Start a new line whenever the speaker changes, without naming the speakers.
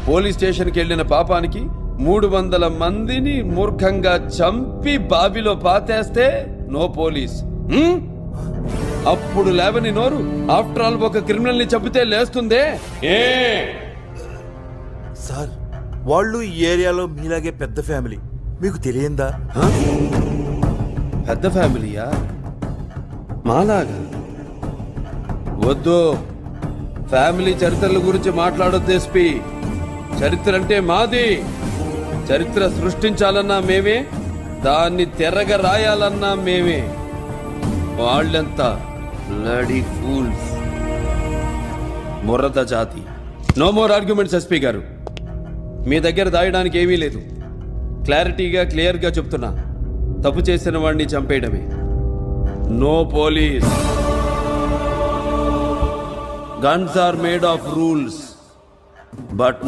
Police స్టేషన్కి వెళ్ళిన పాపానికి 300 మందిని మూర్ఖంగా చంపి బావిలో పాతేస్తే నో పోలీస్. అప్పుడు లేవని నోరు ఆఫ్టర్ ఆల్ ఒక క్రిమినల్ ని చంపితే లేస్తుందే.
సార్ వాళ్ళు ఈ ఏరియాలో మీలాగే పెద్ద ఫ్యామిలీ, మీకు తెలియందా?
పెద్ద ఫ్యామిలీయా? మాలాగా? వద్దు, ఫ్యామిలీ చరిత్రల గురించి మాట్లాడొద్దు ఎస్పీ. చరిత్ర అంటే మాది. చరిత్ర సృష్టించాలన్నా మేమే, దాన్ని తెరగ రాయాలన్నా మేమే. వాళ్ళంతా బ్లడీ ఫూల్స్, బుర్రద జాతి. నో మోర్ ఆర్గ్యుమెంట్స్ ఎస్పీ గారు. మీ దగ్గర దాయడానికి ఏమీ లేదు. క్లారిటీగా క్లియర్గా చెప్తున్నా, తప్పు చేసిన వాడిని చంపేయడమే. No police. Guns are made of rules, but